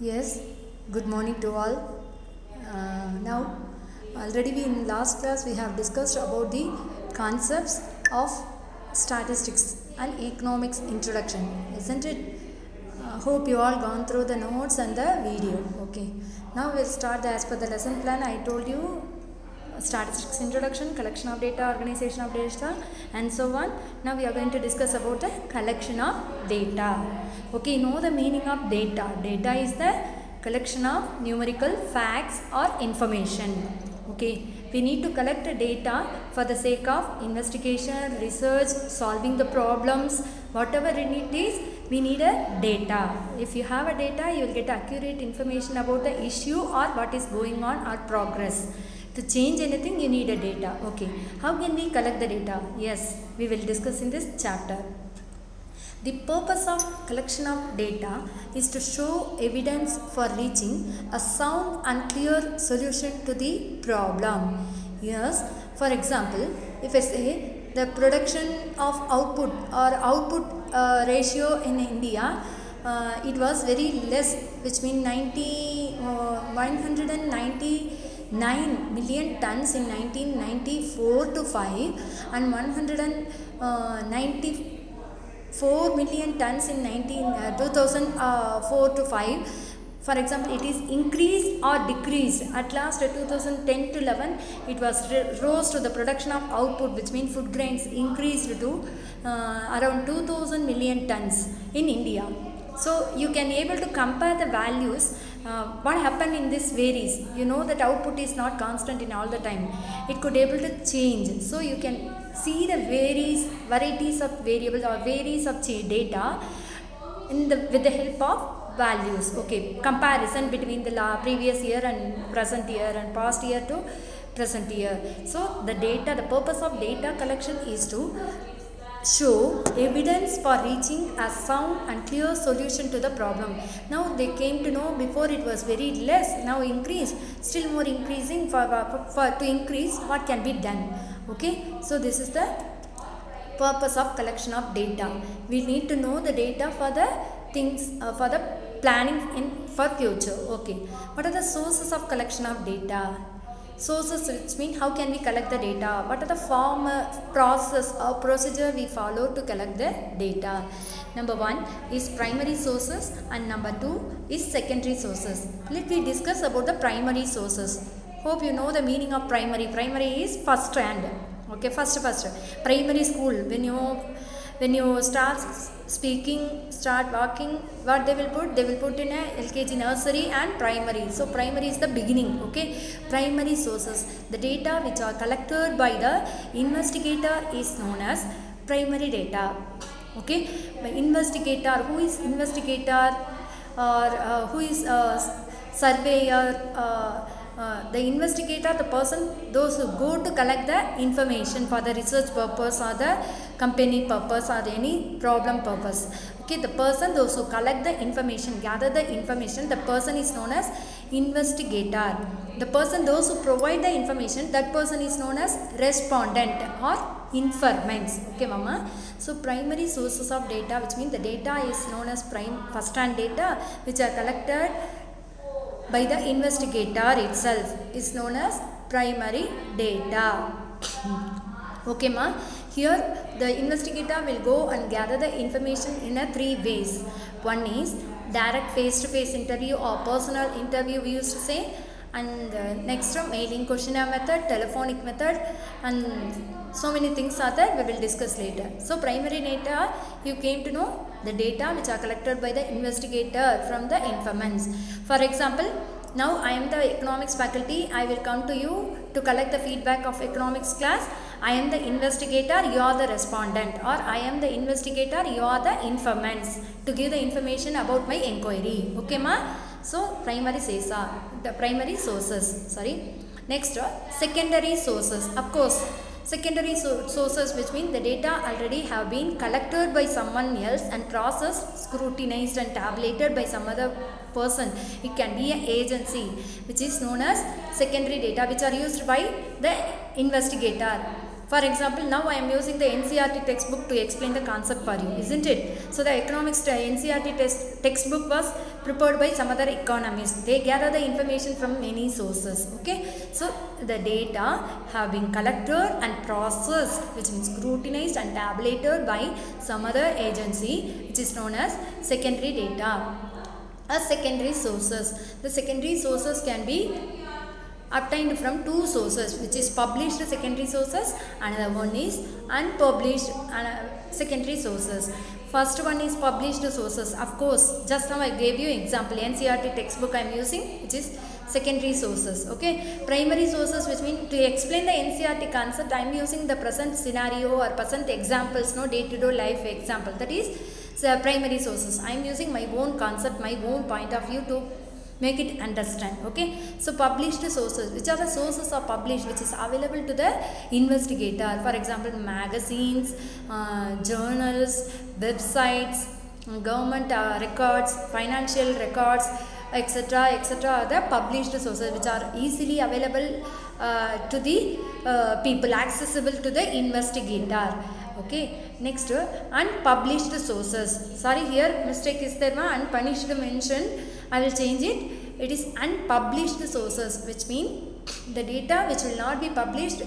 Yes, good morning to all. Now, already we in last class we have discussed about the concepts of statistics and economics introduction, isn't it? Hope you all gone through the notes and the video. Okay. Now we'll start as per the lesson plan. I told you statistics introduction, collection of data, organization of data, and so on. Now we are going to discuss about the collection of data. Okay, know the meaning of data. Data is the collection of numerical facts or information. Okay, we need to collect the data for the sake of investigation, research, solving the problems, whatever it is, we need a data. If you have a data, you will get accurate information about the issue or what is going on or progress. To change anything, you need a data. Okay, how can we collect the data? Yes, we will discuss in this chapter. The purpose of collection of data is to show evidence for reaching a sound and clear solution to the problem. Yes, for example, if I say the production of output or output ratio in India, it was very less, which means 199 million tons in 1994 to 5 and 194 million tons in 2004 to 5. For example, it is increased or decreased. At last 2010 to 11 it was rose to the production of output, which means food grains increased to around 2000 million tons in India. So you can able to compare the values. What happened in this varies. You know that output is not constant in all the time. It could able to change. So you can see the varieties of variables or varies of data with the help of values. Okay, comparison between the previous year and present year and past year to present year. So the purpose of data collection is to show evidence for reaching a sound and clear solution to the problem. Now they came to know before it was very less, now increased, still more increasing. To increase, what can be done? Okay, so this is the purpose of collection of data. We need to know the data for the things for the planning for future. Okay, what are the sources of collection of data? Sources, which mean how can we collect the data? What are the process or procedure we follow to collect the data? Number 1 is primary sources and number 2 is secondary sources. Let me discuss about the primary sources. Hope you know the meaning of primary. Primary is first hand. Okay, first. Primary school, when you start speaking, start walking, what they will put? They will put in a LKG nursery and primary. So primary is the beginning. Okay, primary sources. The data which are collected by the investigator is known as primary data. Okay, by investigator, who is investigator or who is surveyor? The investigator, the person, those who go to collect the information for the research purpose or the company purpose or any problem purpose. Okay, the person, those who collect the information, gather the information, the person is known as investigator. The person, those who provide the information, that person is known as respondent or informants. Okay, mama. So primary sources of data, which means the data is known as first hand data, which are collected by the investigator itself, is known as primary data. Okay, ma. Here the investigator will go and gather the information in 3 ways. One is direct face-to-face interview or personal interview, we used to say, and next mailing questionnaire method, telephonic method, and so many things are there, we will discuss later. So primary data, you came to know the data which are collected by the investigator from the informants. For example, now I am the economics faculty, I will come to you to collect the feedback of economics class. I am the investigator, you are the respondent, or I am the investigator, you are the informants to give the information about my inquiry. Okay, ma? So primary says the primary sources. Next, secondary sources. Of course, secondary sources, which mean the data already have been collected by someone else and processed, scrutinized and tabulated by some other person. It can be an agency, which is known as secondary data, which are used by the investigator. For example, now I am using the NCERT textbook to explain the concept for you, isn't it? So the economics NCERT textbook was prepared by some other economists. They gather the information from many sources. Okay, so the data have been collected and processed, which means scrutinized and tabulated by some other agency, which is known as secondary data. As secondary sources, the secondary sources can be obtained from two sources, which is published secondary sources, another one is unpublished secondary sources. First one is published sources. Of course, just now I gave you example, NCERT textbook I am using, which is secondary sources. Okay, primary sources, which means to explain the NCERT concept I am using the present scenario or present examples, no day-to-day life example, that is primary sources. I am using my own concept, my own point of view to make it understand. Okay, so published sources, which are the sources are published, which is available to the investigator. For example, magazines, journals, websites, government records, financial records, etc., etc. are the published sources which are easily available to the people, accessible to the investigator. Okay, next unpublished sources. Sorry, here mistake is there, unpunished mention. I will change it. It is unpublished sources, which mean the data which will not be published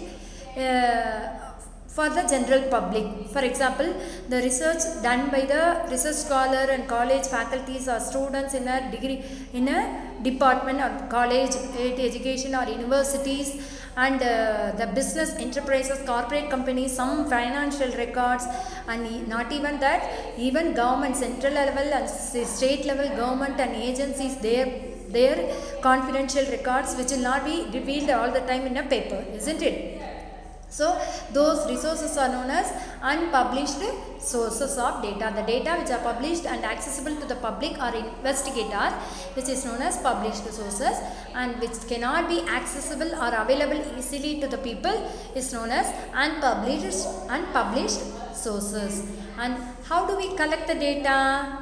for the general public. For example, the research done by the research scholar and college faculties or students in a degree, in a department or college education or universities, and the business enterprises, corporate companies, some financial records, and not even that, even government, central level and state level government and agencies, their confidential records which will not be revealed all the time in a paper, isn't it? So those resources are known as unpublished sources of data. The data which are published and accessible to the public or investigator, which is known as published sources, and which cannot be accessible or available easily to the people, is known as unpublished sources. And how do we collect the data?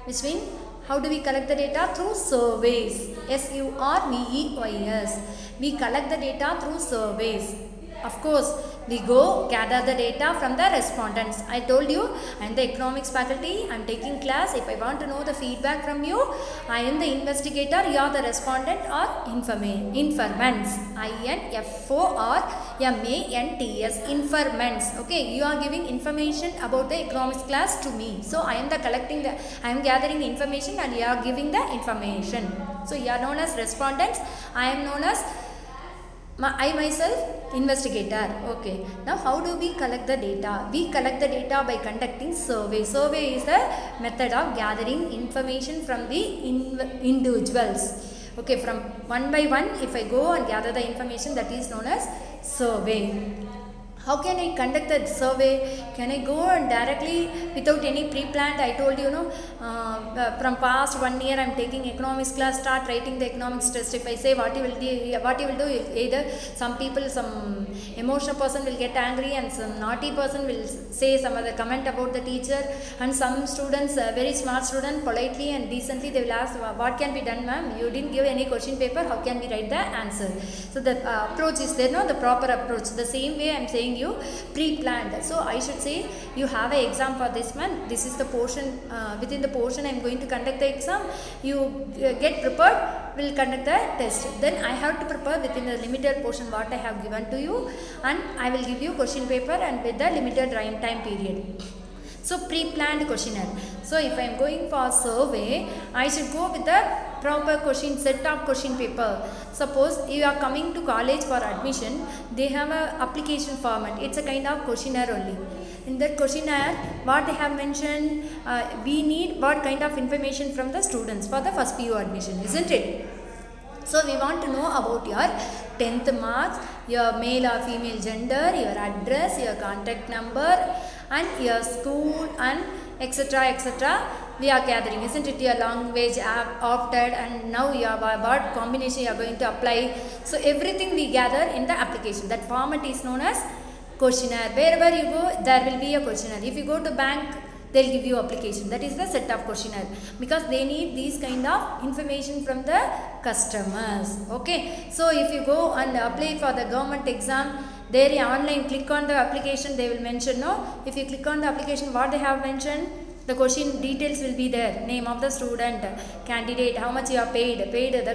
Which means, how do we collect the data? Through surveys. SURVEYS. We collect the data through surveys. Of course, we go gather the data from the respondents. I told you, I am the economics faculty, I am taking class. If I want to know the feedback from you, I am the investigator, you are the respondent or informants. INFORMANTS, informants. Okay, you are giving information about the economics class to me. So I am gathering information and you are giving the information. So you are known as respondents, I am known as I myself investigator. Okay, now how do we collect the data? We collect the data by conducting survey. Survey is the method of gathering information from the individuals. Okay, from one by one, if I go and gather the information, that is known as survey. How can I conduct the survey? Can I go and directly without any pre-planned? I told you, from past 1 year I am taking economics class, start writing the economics test. If I say what you will do, either some people, some emotional person will get angry and some naughty person will say some other comment about the teacher, and some students, very smart student, politely and decently they will ask, what can be done, ma'am? You didn't give any question paper, how can we write the answer? So the approach is there, the proper approach. The same way I am saying you pre-planned. So I should say you have an exam for this month. This is the portion, within the portion I am going to conduct the exam. You get prepared, will conduct the test. Then I have to prepare within the limited portion what I have given to you, and I will give you question paper and with the limited time period. So pre-planned questionnaire. So if I am going for a survey, I should go with the proper question, set of question paper. Suppose you are coming to college for admission, they have a application format. It's a kind of questionnaire only. In that questionnaire, what they have mentioned, we need what kind of information from the students for the first PU admission, isn't it? So we want to know about your 10th marks, your male or female gender, your address, your contact number, and your school, and etc. etc. We are gathering, isn't it? Your language opted, and now you have what combination you are going to apply. So everything we gather in the application. That format is known as questionnaire. Wherever you go, there will be a questionnaire. If you go to bank, they will give you application. That is the set of questionnaire, because they need these kind of information from the customers. Okay, so if you go and apply for the government exam, there online, click on the application, they will mention, if you click on the application, what they have mentioned, The question details will be there. Name of the student, candidate, how much you are paid, the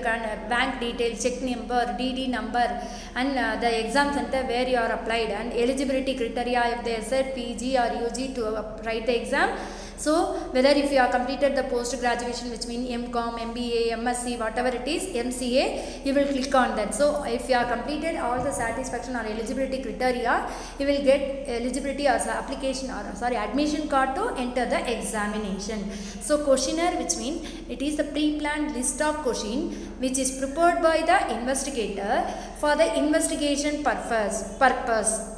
bank details, check number, DD number, and the exam center where you are applied, and eligibility criteria if they said PG or UG to write the exam. So whether if you have completed the post graduation, which means MCom, MBA, MSc, whatever it is, MCA, you will click on that. So if you have completed all the satisfaction or eligibility criteria, you will get eligibility as application or admission card to enter the examination. So questionnaire, which means it is the pre-planned list of question which is prepared by the investigator for the investigation purpose.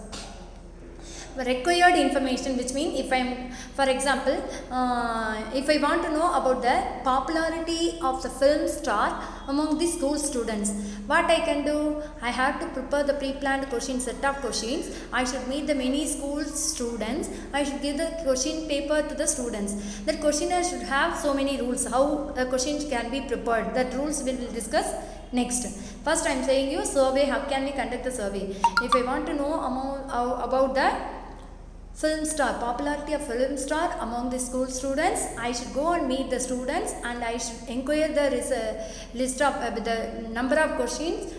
Required information, which means if I am, for example, if I want to know about the popularity of the film star among the school students, what I can do? I have to prepare the pre-planned set of questions. I should meet the many school students. I should give the question paper to the students. That questionnaire should have so many rules, how the questions can be prepared. That rules we will discuss next. First I am saying you survey, how can we conduct the survey? If I want to know about the film star, popularity of film star among the school students, I should go and meet the students and I should inquire the list of the number of questions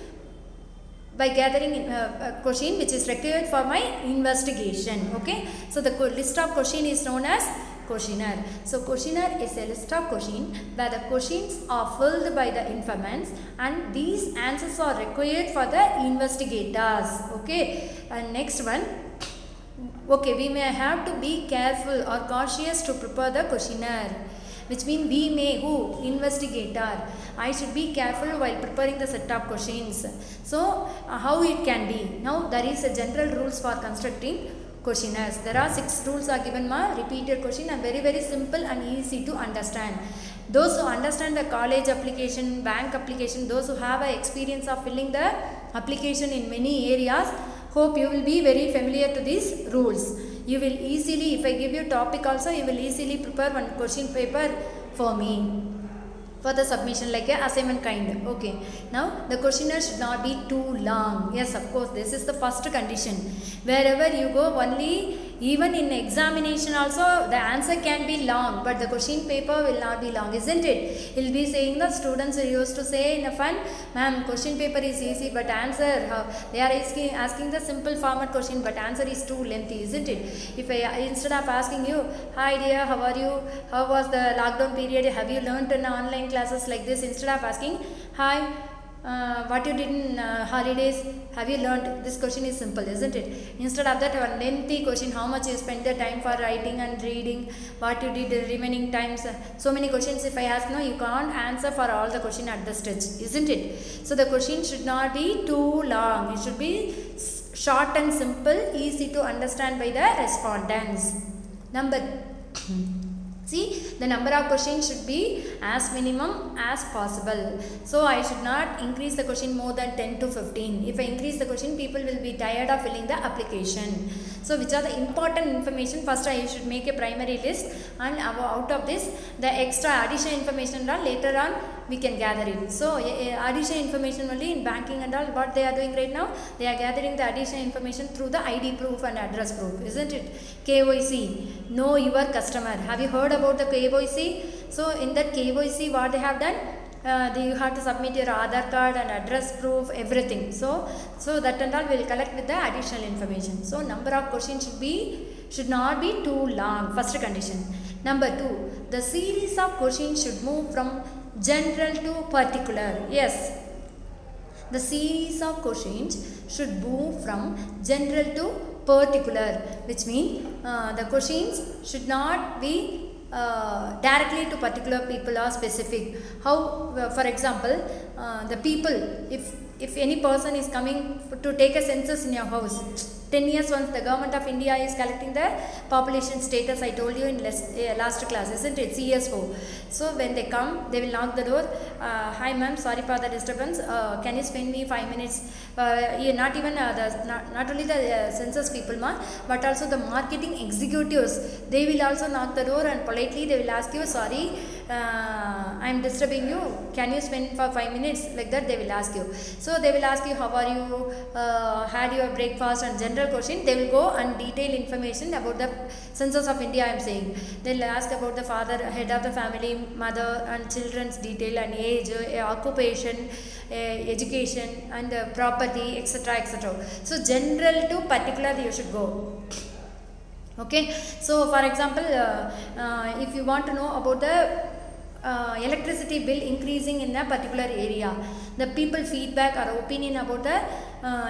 by gathering a question which is required for my investigation. Okay, so the list of question is known as questionnaire. So questionnaire is a list of questions where the questions are filled by the informants and these answers are required for the investigators. Okay, and next one. Okay, we may have to be careful or cautious to prepare the questionnaire, which means we may, who? Investigator. I should be careful while preparing the set of questions. So, how it can be? Now, there is a general rules for constructing questionnaires. There are 6 rules are given, repeated question and very simple and easy to understand. Those who understand the college application, bank application, those who have an experience of filling the application in many areas, hope you will be very familiar to these rules. You will easily, if I give you topic also, you will easily prepare one question paper for me for the submission, like a assignment kind. Okay, now the questionnaire should not be too long. Yes, of course, this is the first condition. Wherever you go, only even in examination also the answer can be long, but the question paper will not be long, isn't it? He'll be saying, the students used to say in a fun, ma'am, question paper is easy, but answer, they are asking the simple format question, but answer is too lengthy, isn't it? If I, instead of asking you, hi dear, how are you, how was the lockdown period, have you learnt in online classes, like this, instead of asking, hi, what you did in holidays, have you learnt? This question is simple, isn't it? Instead of that, one lengthy question, how much you spent the time for writing and reading, what you did the remaining times, so many questions. If I ask, no, you can't answer for all the question at the stage, isn't it? So the question should not be too long. It should be short and simple, easy to understand by the respondents. See, the number of questions should be as minimum as possible. So I should not increase the question more than 10 to 15. If I increase the question, people will be tired of filling the application. So which are the important information? First I should make a primary list, and out of this, the extra additional information later on we can gather it. So additional information only in banking and all, what they are doing right now, they are gathering the additional information through the ID proof and address proof, isn't it? KYC, know your customer. Have you heard about the KYC? So in that KYC, what they have done, you have to submit your Aadhaar card and address proof, everything. So that and all will collect with the additional information. So number of questions should not be too long. First condition. Number 2, the series of questions should move from general to particular. Yes, the series of questions should move from general to particular, which means the questions should not be directly to particular people or specific. How, for example, the people, if any person is coming to take a census in your house, 10 years once the government of India is collecting the population status, I told you in last class, isn't it? CS4. So when they come, they will knock the door. Hi ma'am, sorry for the disturbance. Can you spend me 5 minutes? Not even not only the census people, but also the marketing executives. They will also knock the door and politely they will ask you, sorry, I am disturbing you, can you spend for 5 minutes, like that they will ask you. So they will ask you how are you, had your breakfast, and general question. They will go and detail information about the census of India. I am saying they will ask about the father, head of the family, mother and children's detail and age, occupation, education and property, etc., etc. So general to particular you should go. Okay, so for example, if you want to know about the electricity bill increasing in a particular area, the people feedback or opinion about the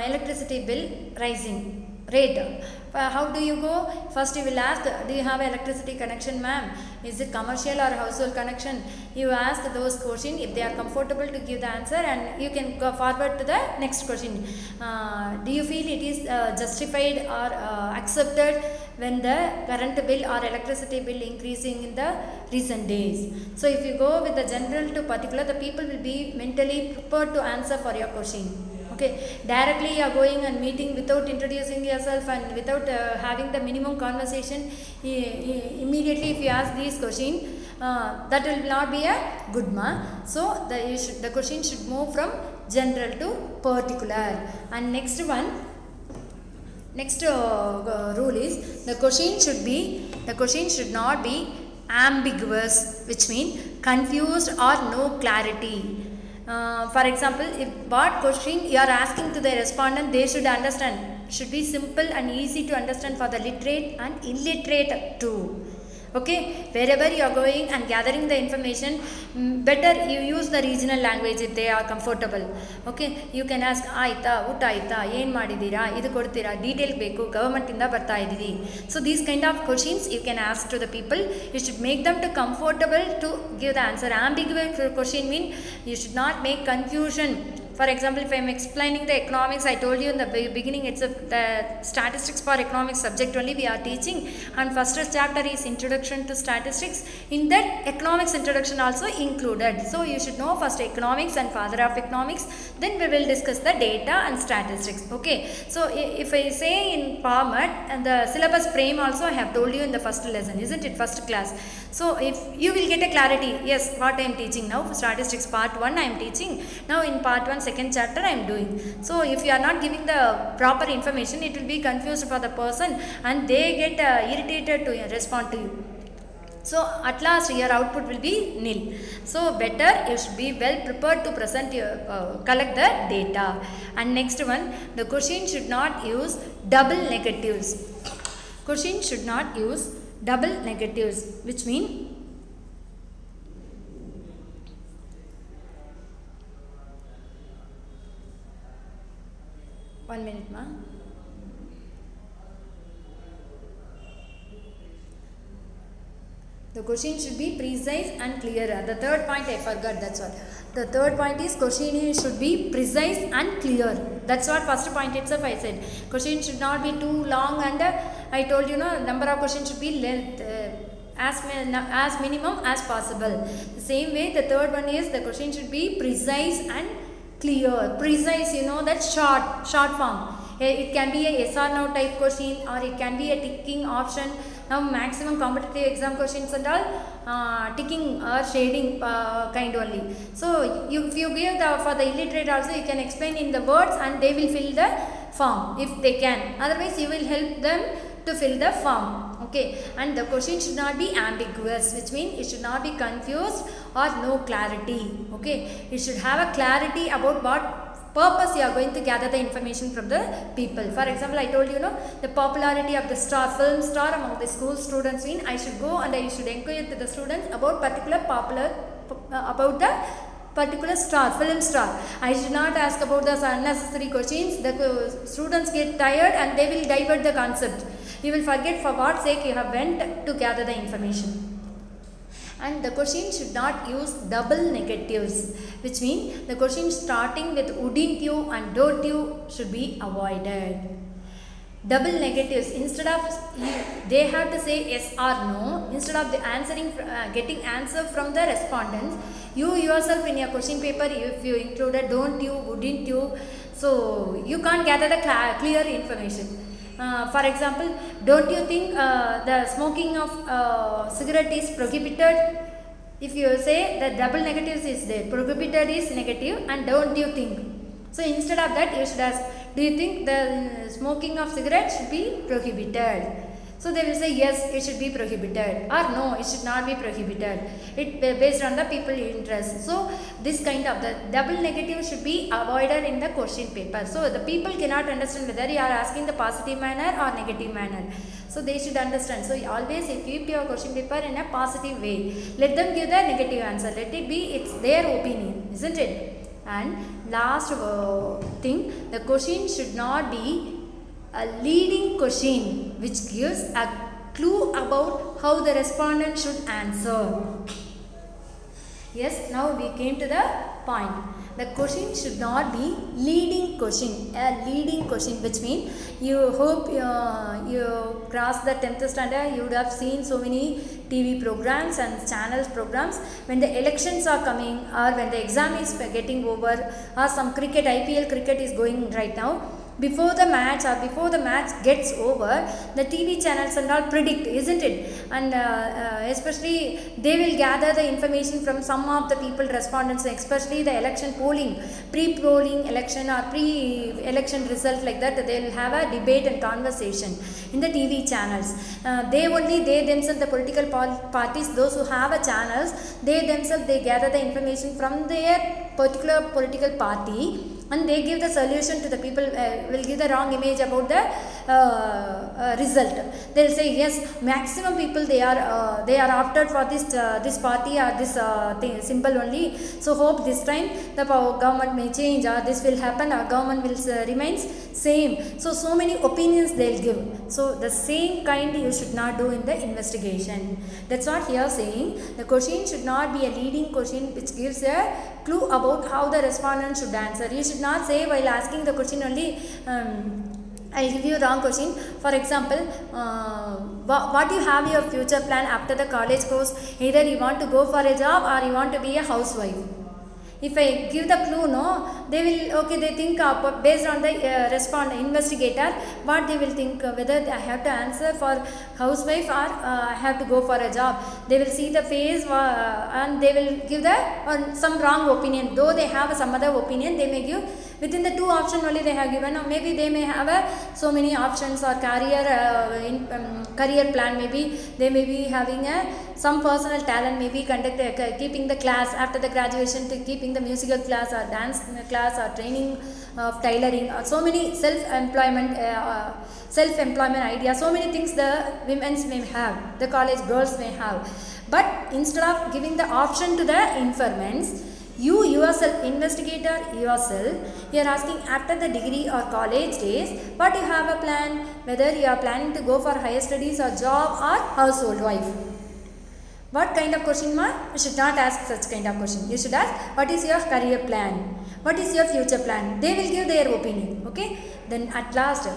electricity bill rising rate. How do you go? First you will ask, do you have electricity connection, ma'am? Is it commercial or household connection? You ask those questions. If they are comfortable to give the answer, and you can go forward to the next question. Do you feel it is justified or accepted when the current bill or electricity bill increasing in the recent days? So if you go with the general to particular, the people will be mentally prepared to answer for your question. Okay, directly you are going and meeting without introducing yourself and without having the minimum conversation. Immediately if you ask these questions, that will not be a good mark. So the question should move from general to particular. And next one, next rule is the question should not be ambiguous, which means confused or no clarity. For example, if what question you are asking to the respondent, they should understand, should be simple and easy to understand for the literate and illiterate too. Okay, wherever you are going and gathering the information, better you use the regional language if they are comfortable. Okay, you can ask aita, utta aita, yen madidira, idu kodtira, detail beku, government inda barta idiri. So these kind of questions you can ask to the people. You should make them to comfortable to give the answer. Ambiguous question mean you should not make confusion. For example, if I am explaining the economics, I told you in the beginning it's the statistics for economics subject only we are teaching, and first chapter is introduction to statistics. In that economics introduction also included. So you should know first economics and father of economics, then we will discuss the data and statistics. Okay, so if I say in format, and the syllabus frame also I have told you in the first lesson, isn't it, first class. So if you will get a clarity, yes, what I am teaching now, statistics part 1 I am teaching, now in part 1 second chapter I am doing. So if you are not giving the proper information, it will be confused for the person and they get irritated to respond to you. So at last your output will be nil. So better you should be well prepared to present your collect the data. And next one, the question should not use double negatives. Question should not use double negatives, which mean one minute ma. The question should be precise and clear. The third point I forgot, that's what. The third point is question should be precise and clear. That's what first point itself I said. Question should not be too long, and I told you number of questions should be length as minimum as possible. The same way the third one is the question should be precise and clear. Precise, you know, that short form. It can be a yes or no type question, or it can be a ticking option. Now maximum competitive exam questions and all ticking or shading kind only. So if you give for the illiterate also, you can explain in the words and they will fill the form if they can. Otherwise you will help them to fill the form. Okay, and the question should not be ambiguous, which means it should not be confused or no clarity. Okay, it should have a clarity about what purpose you are going to gather the information from the people. For example, I told you, the popularity of the film star among the school students mean I should go and I should encourage the students about about the particular film star. I should not ask about the unnecessary questions. The students get tired and they will divert the concept. You will forget for what sake you have went to gather the information. And the question should not use double negatives, which means the question starting with wouldn't you and don't you should be avoided. Double negatives, instead of they have to say yes or no, instead of the answering getting answer from the respondents, you yourself in your question paper, if you included don't you, wouldn't you, so you can't gather the clear information. For example, don't you think the smoking of cigarette is prohibited? if you say the double negatives is there, prohibited is negative and don't you think. So instead of that you should ask, do you think the smoking of cigarettes should be prohibited? So they will say yes, it should be prohibited, or no, it should not be prohibited. It based on the people interest. So this kind of the double negative should be avoided in the question paper. So the people cannot understand whether you are asking the positive manner or negative manner. So they should understand. So always you keep your question paper in a positive way. Let them give the negative answer. Let it be, it's their opinion, isn't it? And last thing, the question should not be a leading question which gives a clue about how the respondent should answer. Yes, now we came to the point. The question should not be leading question. A leading question, which means you hope you cross the 10th standard, you would have seen so many TV programs and channels programs. When the elections are coming, or when the exam is getting over, or some cricket, IPL cricket is going right now, before the match or before the match gets over, the TV channels and all predict, isn't it? And especially they will gather the information from some of the people respondents, especially the election polling, pre-polling election or pre-election result, like that. They will have a debate and conversation in the TV channels. They themselves, the political parties, those who have a channels, they themselves, they gather the information from their particular political party, and they give the solution to the people, will give the wrong image about the result. They will say yes, maximum people they are opted for this party or this symbol only. So hope this time the government may change, or this will happen, or government will remains same. So many opinions they will give. So the same kind you should not do in the investigation. That's what here saying. The question should not be a leading question which gives a clue about how the respondent should answer. You should not say while asking the question only, I'll give you a wrong question. For example, what you have your future plan after the college course? Either you want to go for a job or you want to be a housewife. If I give the clue, no, they will, okay, they think based on the investigator, what they will think, whether I have to answer for housewife or I have to go for a job. They will see the face and they will give some wrong opinion. Though they have some other opinion, they may give within the two options only they have given, or maybe they may have so many options, or career plan, maybe they may be having some personal talent, maybe keeping the class after the graduation, to keeping the musical class or dance class or training of tailoring, or so many self-employment ideas, so many things the women may have, the college girls may have. But instead of giving the option to the informants, you yourself, investigator yourself, you are asking after the degree or college days, what you have a plan, whether you are planning to go for higher studies or job or household wife. What kind of question, ma? You should not ask such kind of question. You should ask, what is your career plan? What is your future plan? They will give their opinion. Okay. Then at last,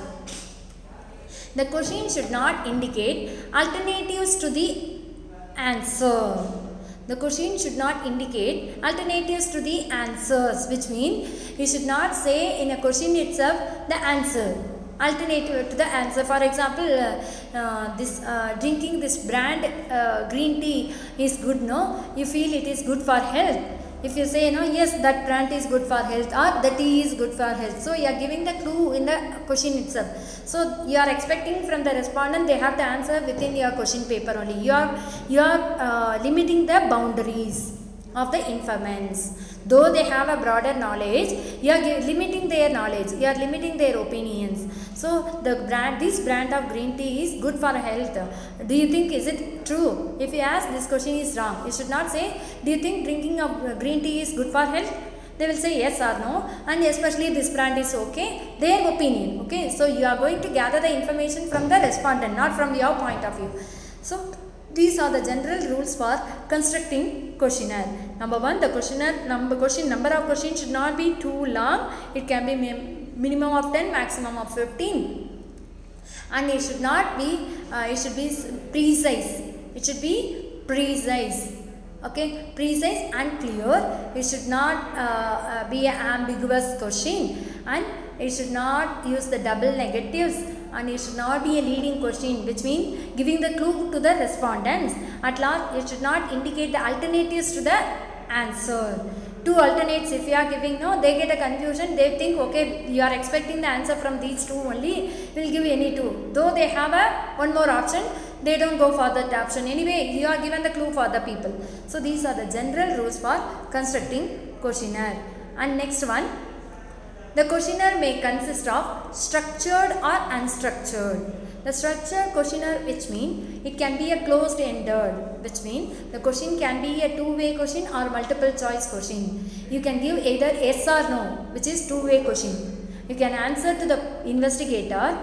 the question should not indicate alternatives to the answer. The question should not indicate alternatives to the answers, which means you should not say in a question itself the answer, alternative to the answer. For example, drinking this brand green tea is good, no? You feel it is good for health. If you say, no, yes, that brand is good for health, or the tea is good for health. So you are giving the clue in the question itself. So you are expecting from the respondent they have to answer within your question paper only. You are limiting the boundaries of the informants. Though they have a broader knowledge, you are limiting their knowledge. You are limiting their opinions. So this brand of green tea is good for health. Do you think, is it true? If you ask, this question is wrong. You should not say, do you think drinking of green tea is good for health? They will say yes or no, and especially this brand is okay, their opinion. Okay, so you are going to gather the information from the respondent, not from your point of view. So these are the general rules for constructing questionnaire. Number one, the number of questions should not be too long. It can be minimum of 10, maximum of 15, and it should not be. It should be precise. It should be precise. Okay, precise and clear. It should not be an ambiguous question, and it should not use the double negatives, and it should not be a leading question, which means giving the clue to the respondents. At last, it should not indicate the alternatives to the answer. Two alternates, if you are giving, no, they get a confusion. They think, okay, you are expecting the answer from these two only, we'll give any two. Though they have one more option, they don't go for that option. Anyway, you are given the clue for the people. So these are the general rules for constructing questionnaire. And next one, the questionnaire may consist of structured or unstructured. The structured questionnaire, which means it can be a closed-ended, which means the question can be a two-way question or multiple choice question. You can give either yes or no, which is two-way question. You can answer to the investigator,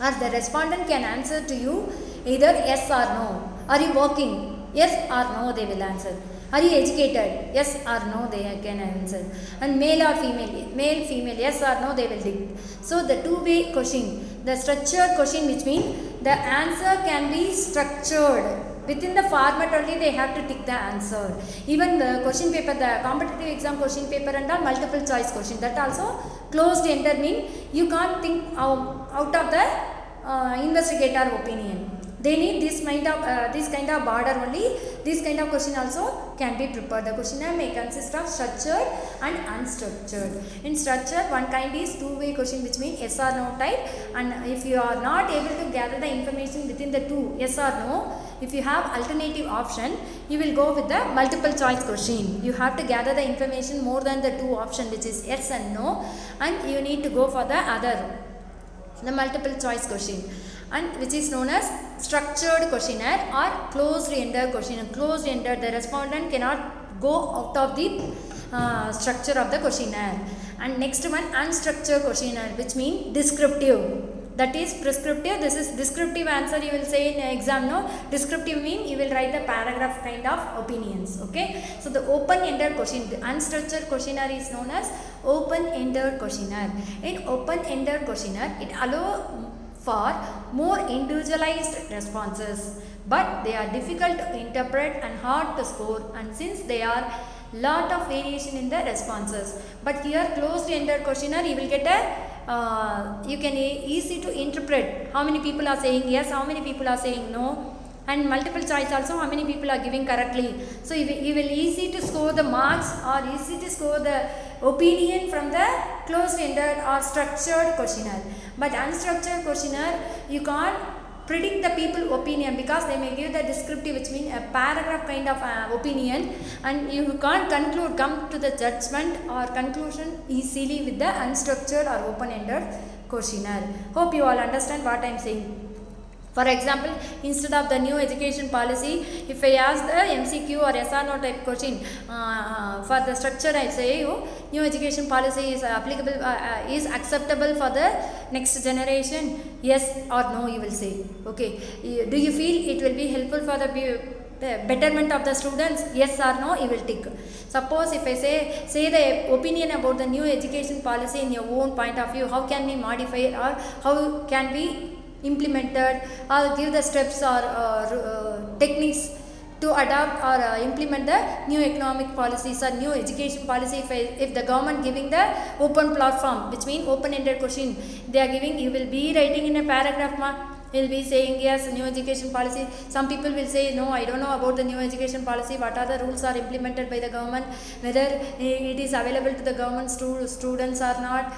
or the respondent can answer to you either yes or no. Are you working? Yes or no, they will answer. Are you educated? Yes or no, they can answer. And male or female? Male, female, yes or no, they will dig. So the two-way question, the structured question, which means the answer can be structured. Within the format only they have to tick the answer. Even the question paper, the competitive exam question paper and all multiple choice question, that also closed-ended mean you can't think out of the investigator opinion. They need this kind of border only. This kind of question also can be prepared. The questionnaire may consist of structured and unstructured. In structured, one kind is two-way question, which means yes or no type. And if you are not able to gather the information within the two, yes or no, if you have alternative option, you will go with the multiple choice question. You have to gather the information more than the two option, which is yes and no, and you need to go for the other, the multiple choice question, and which is known as structured questionnaire or closed-ended questionnaire. Closed-ended, the respondent cannot go out of the structure of the questionnaire. And next one, unstructured questionnaire, which means descriptive. That is prescriptive. This is descriptive answer you will say in exam, no? Descriptive mean you will write the paragraph kind of opinions, okay? So the open-ended question, the unstructured questionnaire is known as open-ended questionnaire. In open-ended questionnaire, it allows for more individualized responses, but they are difficult to interpret and hard to score, and since they are lot of variation in the responses. But here closed-ended questionnaire, you will get a you can easy to interpret how many people are saying yes, how many people are saying no, and multiple choice also how many people are giving correctly. So you will easy to score the marks or easy to score the opinion from the closed-ended or structured questionnaire. But unstructured questionnaire, you can't predict the people opinion because they may give the descriptive, which means a paragraph kind of opinion, and you can't come to the judgment or conclusion easily with the unstructured or open-ended questionnaire. Hope you all understand what I am saying. For example, instead of the new education policy, if I ask the MCQ or yes or no type question, for the structure I say new education policy is applicable, is acceptable for the next generation, yes or no you will say. Okay, do you feel it will be helpful for the betterment of the students, yes or no you will tick. Suppose if I say the opinion about the new education policy in your own point of view, how can we modify it or how can we implemented, or give the steps or techniques to adopt or implement the new economic policies or new education policy. If the government giving the open platform, which means open-ended question, they are giving, you will be writing in a paragraph, will be saying yes, new education policy. Some people will say no, I don't know about the new education policy, what are the rules are implemented by the government, whether it is available to the government students or not,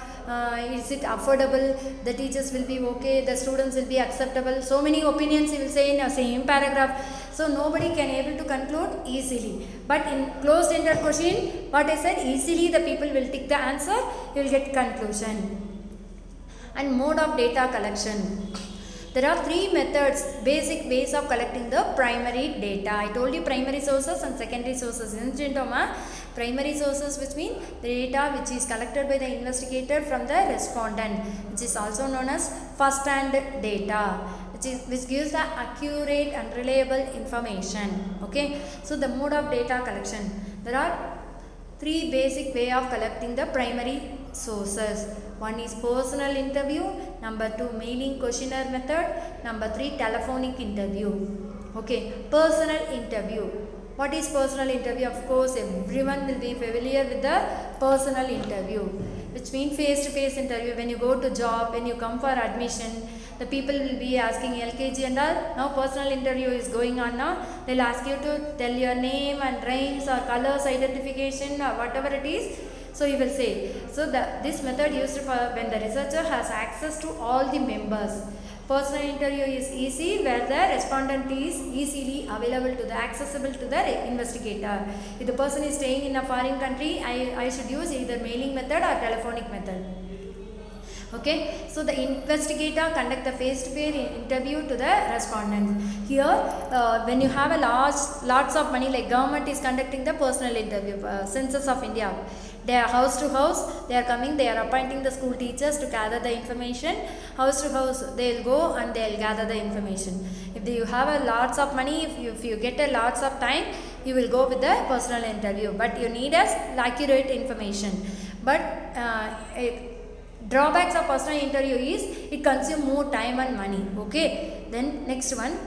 is it affordable, the teachers will be okay, the students will be acceptable. So many opinions you will say in a same paragraph. So nobody can able to conclude easily. But in closed-ended question, what I said, easily the people will tick the answer, you will get conclusion. And mode of data collection. There are three methods, basic ways of collecting the primary data. I told you primary sources and secondary sources. Primary sources, which mean the data which is collected by the investigator from the respondent, which is also known as first-hand data, which gives the accurate and reliable information. Okay, so the mode of data collection. There are three basic way of collecting the primary sources. One is personal interview, number 2 mailing questionnaire method, number 3 telephonic interview. Okay, personal interview. What is personal interview? Of course, everyone will be familiar with the personal interview. which means face-to-face interview. When you go to job, when you come for admission, the people will be asking LKG and all. Now personal interview is going on now. They'll ask you to tell your name and ranks or colors identification or whatever it is. So you will say. So this method used for when the researcher has access to all the members. Personal interview is easy where the respondent is easily available to the accessible to the investigator. If the person is staying in a foreign country, I should use either mailing method or telephonic method. Okay, so the investigator conduct the face-to-face interview to the respondent. Here, when you have a lots of money, like government is conducting the personal interview, Census of India. They are house to house, they are coming, they are appointing the school teachers to gather the information. House to house, they will go and they will gather the information. If you have a lots of money, if you get a lots of time, you will go with the personal interview. But you need as accurate information. But drawbacks of personal interview is it consumes more time and money. Okay, then next one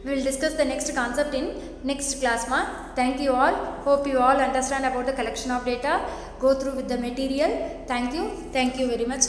we will discuss the next concept in next class. Thank you all. Hope you all understand about the collection of data. Go through with the material. Thank you very much.